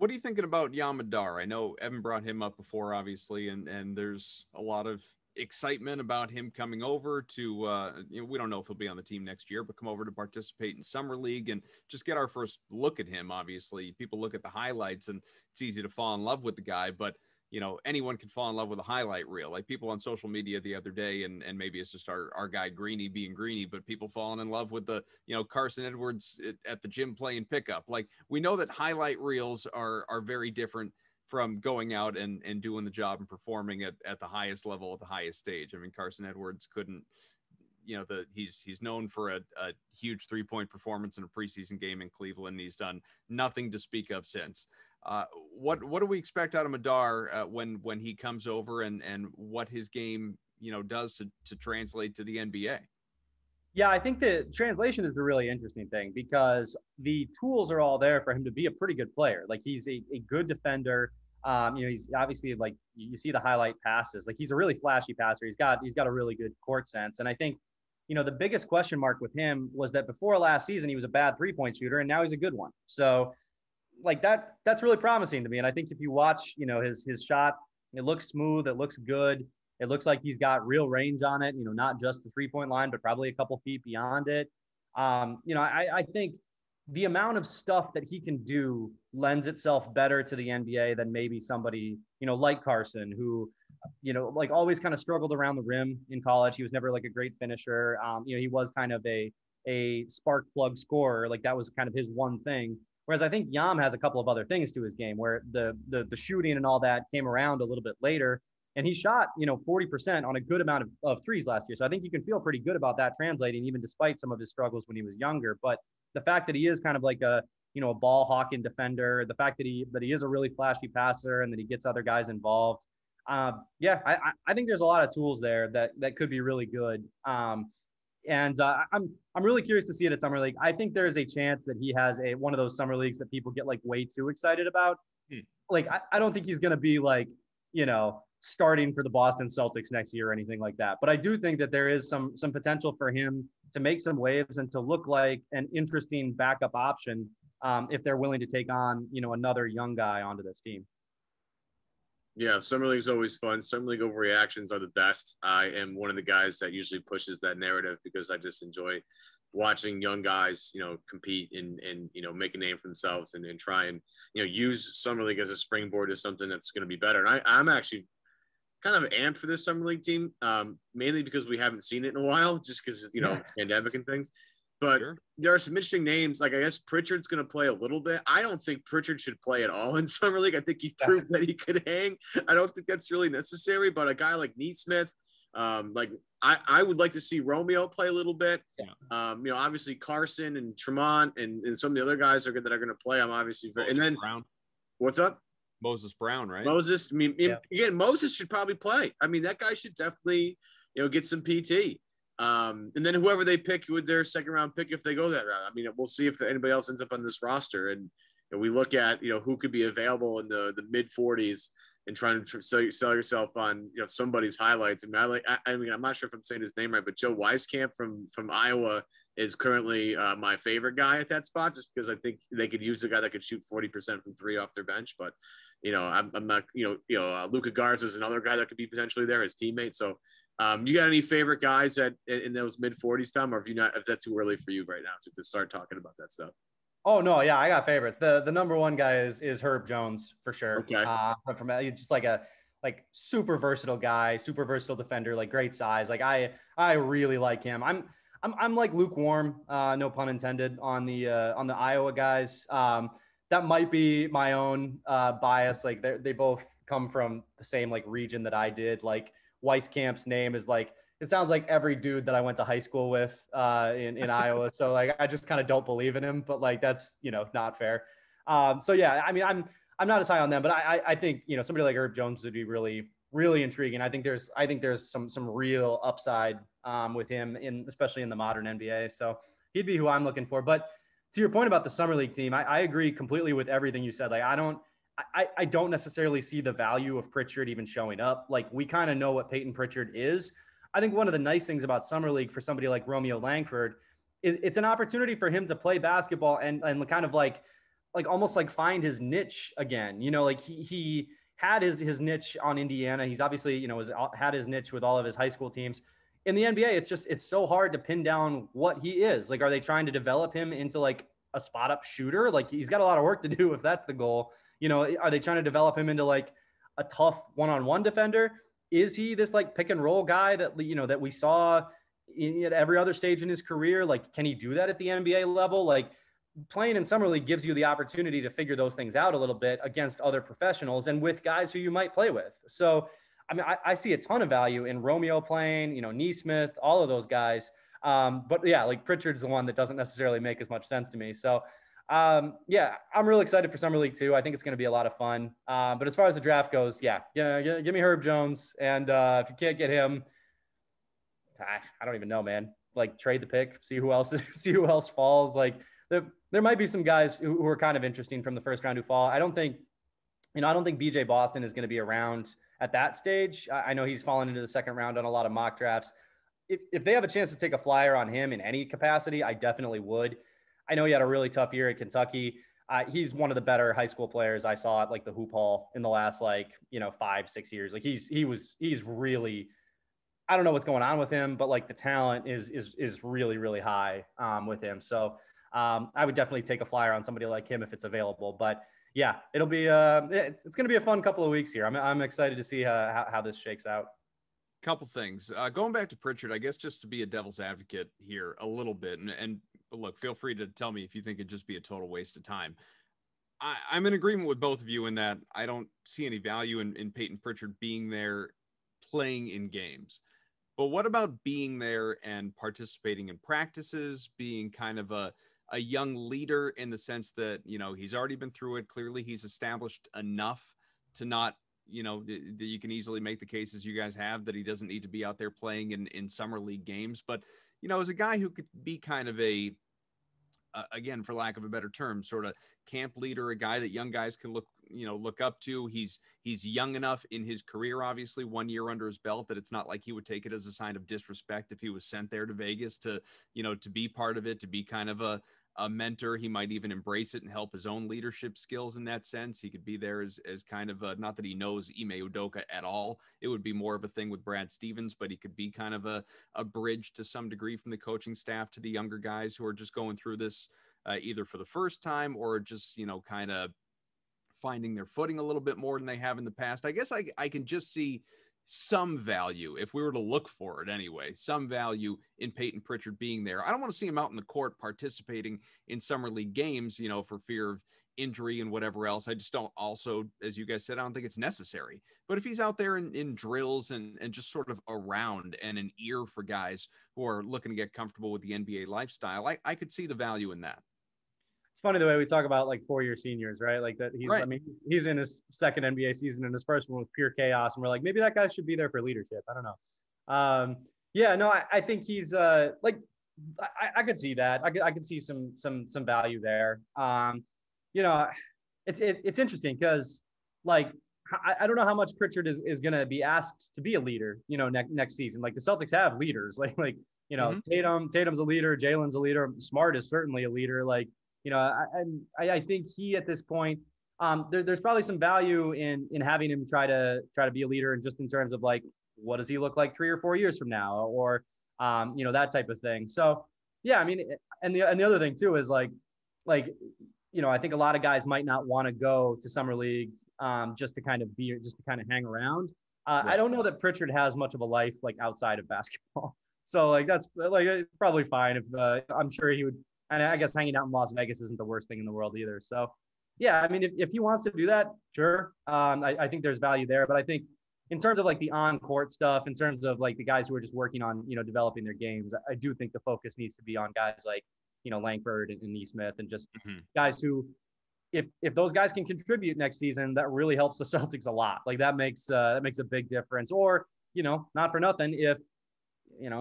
What are you thinking about Madar? I know Evan brought him up before, obviously, and there's a lot of excitement about him coming over to, we don't know if he'll be on the team next year, but come over to participate in Summer League and just get our first look at him. Obviously, people look at the highlights and it's easy to fall in love with the guy, but anyone can fall in love with a highlight reel. Like people on social media the other day, and maybe it's just our guy Greeny being Greeny, but people falling in love with the, Carson Edwards at the gym playing pickup. Like we know that highlight reels are very different from going out and doing the job and performing at the highest level, at the highest stage. I mean, Carson Edwards couldn't, he's known for a huge 3-point performance in a preseason game in Cleveland. He's done nothing to speak of since. What do we expect out of Madar when he comes over, and what his game does to translate to the NBA? Yeah, I think the translation is the really interesting thing, because the tools are all there for him to be a pretty good player. Like he's a good defender. He's obviously, like, you see the highlight passes. Like he's a really flashy passer. He's got a really good court sense. And I think, the biggest question mark with him was that before last season, he was a bad 3-point shooter, and now he's a good one. So like that's really promising to me. And I think if you watch, his shot, it looks smooth. It looks good. It looks like he's got real range on it, not just the 3-point line, but probably a couple feet beyond it. I think the amount of stuff that he can do lends itself better to the NBA than maybe somebody, like Carson, who, like always kind of struggled around the rim in college. He was never like a great finisher. He was kind of a spark plug scorer. Like that was kind of his one thing. Whereas I think Yam has a couple of other things to his game where the shooting and all that came around a little bit later. And he shot, 40% on a good amount of threes last year. So I think you can feel pretty good about that translating, even despite some of his struggles when he was younger. But the fact that he is kind of like a ball hawking defender, the fact that he is a really flashy passer and that he gets other guys involved. I think there's a lot of tools there that could be really good. I'm really curious to see it at Summer League. I think there's a chance that he has one of those Summer Leagues that people get like way too excited about. Like, I don't think he's going to be like, starting for the Boston Celtics next year or anything like that. But I do think that there is some potential for him to make some waves and to look like an interesting backup option if they're willing to take on, another young guy onto this team. Yeah, Summer League is always fun. Summer League overreactions are the best. I am one of the guys that usually pushes that narrative because I just enjoy watching young guys, compete and make a name for themselves and try and, use Summer League as a springboard to something that's going to be better. And I'm actually kind of amped for this Summer League team, mainly because we haven't seen it in a while, just because, pandemic and things. But sure, there are some interesting names. Like, I guess Pritchard's going to play a little bit. I don't think Pritchard should play at all in Summer League. I think he proved that he could hang. I don't think that's really necessary. But a guy like Neesmith, I would like to see Romeo play a little bit. Yeah. Obviously Carson and Tremont and some of the other guys that are going to play. I'm obviously very, and then Brown. What's up? Moses Brown, right? Moses. I mean, again, Moses should probably play. I mean, that guy should definitely, get some PT. And then whoever they pick with their second round pick, if they go that route, I mean, we'll see if anybody else ends up on this roster. And we look at, who could be available in the mid 40s and trying to sell yourself on, somebody's highlights. I mean, I'm not sure if I'm saying his name right, but Joe Wieskamp from Iowa is currently my favorite guy at that spot, just because I think they could use a guy that could shoot 40% from three off their bench. But, I'm not, Luka Garza is another guy that could be potentially there, his teammate. So, you got any favorite guys in those mid 40s, Tom, or if that's too early for you right now to start talking about that stuff? Oh no, yeah, I got favorites. The number one guy is Herb Jones for sure. Okay. From just like a super versatile guy, super versatile defender, like great size. Like I really like him. I'm like lukewarm, no pun intended, on the Iowa guys. That might be my own bias. Like they both come from the same like region that I did. Like Weiskamp's name is like, it sounds like every dude that I went to high school with in Iowa. So like, I just kind of don't believe in him, but like, that's, not fair. So yeah, I mean, I'm not as high on them, but I think, somebody like Herb Jones would be really, really intriguing. I think there's some real upside with him especially in the modern NBA. So he'd be who I'm looking for. But to your point about the Summer League team, I agree completely with everything you said. Like, I don't necessarily see the value of Pritchard even showing up. Like, we kind of know what Payton Pritchard is. I think one of the nice things about Summer League for somebody like Romeo Langford is it's an opportunity for him to play basketball and kind of like like almost like find his niche again. You know, like he had his niche on Indiana. He's obviously, you know, had his niche with all of his high school teams. In the NBA, it's so hard to pin down what he is. Like, are they trying to develop him into like a spot up shooter? Like, he's got a lot of work to do if that's the goal. You know, are they trying to develop him into like a tough one-on-one defender? Is he this like pick and roll guy that, you know, that we saw at every other stage in his career? Like, can he do that at the NBA level? Like, playing in summer league gives you the opportunity to figure those things out a little bit against other professionals and with guys who you might play with. So, I mean, I see a ton of value in Romeo playing, you know, Neesmith, all of those guys. But yeah, like Pritchard's the one that doesn't necessarily make as much sense to me. So, yeah, I'm really excited for summer league too. I think it's going to be a lot of fun. But as far as the draft goes, yeah, give me Herb Jones. And if you can't get him, I don't even know, man. Like, trade the pick, see who else falls. Like, there might be some guys who are kind of interesting from the first round who fall. I don't think BJ Boston is going to be around at that stage. I know he's fallen into the second round on a lot of mock drafts. If they have a chance to take a flyer on him in any capacity, I definitely would. I know he had a really tough year at Kentucky. He's one of the better high school players I saw at like the hoop hall in the last 5-6 years. Like he's really, I don't know what's going on with him, but like the talent is really, really high with him. So I would definitely take a flyer on somebody like him if it's available. But yeah, it'll be it's going to be a fun couple of weeks here. I'm excited to see how this shakes out. Couple things. Going back to Pritchard, I guess just to be a devil's advocate here a little bit, and look, feel free to tell me if you think it'd just be a total waste of time. I'm in agreement with both of you in that I don't see any value in Payton Pritchard being there playing in games. But what about being there and participating in practices, being kind of a young leader in the sense that, you know, he's already been through it. Clearly he's established enough to not, you know, that you can easily make the cases you guys have that he doesn't need to be out there playing in summer league games. But, you know, as a guy who could be kind of again, for lack of a better term, sort of camp leader, a guy that young guys can look up to. He's young enough in his career, obviously 1 year under his belt, that it's not like he would take it as a sign of disrespect if he was sent there to Vegas to be part of it, to be kind of a mentor. He might even embrace it and help his own leadership skills in that sense. He could be there as kind of not that he knows Ime Udoka at all. It would be more of a thing with Brad Stevens, but he could be kind of a bridge to some degree from the coaching staff to the younger guys who are just going through this either for the first time or just, you know, kind of finding their footing a little bit more than they have in the past. I guess I can just see some value, if we were to look for it anyway, some value in Payton Pritchard being there. I don't want to see him out in the court participating in summer league games, you know, for fear of injury and whatever else. I just don't also, as you guys said, I don't think it's necessary. But if he's out there in drills and just sort of around and an ear for guys who are looking to get comfortable with the NBA lifestyle, I could see the value in that. It's funny the way we talk about like 4-year seniors, right? Like that right. I mean, he's in his second NBA season and his first one was pure chaos. And we're like, maybe that guy should be there for leadership. I don't know. Yeah, no, I think he's like, I could see that. I could see some value there. You know, it's interesting because like, I don't know how much Pritchard is going to be asked to be a leader, you know, next season. Like the Celtics have leaders, like, you know, Tatum's a leader. Jalen's a leader. Smart is certainly a leader. Like, you know, I think he at this point, there's probably some value in having him try to be a leader, and just in terms of like, what does he look like 3 or 4 years from now, or you know, that type of thing. So yeah, I mean, and the other thing too is like you know, I think a lot of guys might not want to go to summer league just to kind of hang around. Right. I don't know that Pritchard has much of a life like outside of basketball. So like that's like probably fine if I'm sure he would. And I guess hanging out in Las Vegas isn't the worst thing in the world either. So, yeah, I mean, if he wants to do that, sure. I think there's value there. But I think in terms of like the on-court stuff, in terms of like the guys who are just working on, you know, developing their games, I do think the focus needs to be on guys like, you know, Langford and Neesmith, and just guys who, if those guys can contribute next season, that really helps the Celtics a lot. Like that makes a big difference. Or, you know, not for nothing, if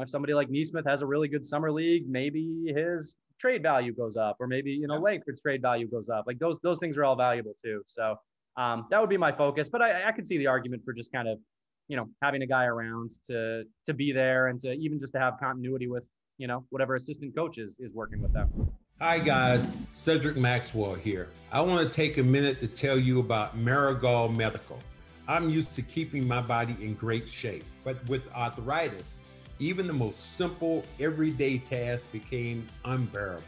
somebody like Neesmith has a really good summer league, maybe his trade value goes up, or maybe, you know, Langford's trade value goes up. Like those things are all valuable too. So that would be my focus. But I could see the argument for just kind of, you know, having a guy around to be there, and to even just to have continuity with, you know, whatever assistant coach is working with them. Hi guys, Cedric Maxwell here. I want to take a minute to tell you about Marigold Medical. I'm used to keeping my body in great shape, but with arthritis, even the most simple everyday tasks became unbearable.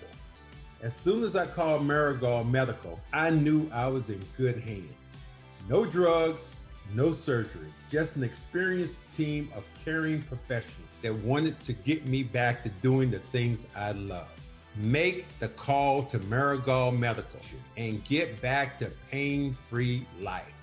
As soon as I called Marigold Medical, I knew I was in good hands. No drugs, no surgery, just an experienced team of caring professionals that wanted to get me back to doing the things I love. Make the call to Marigold Medical and get back to pain-free life.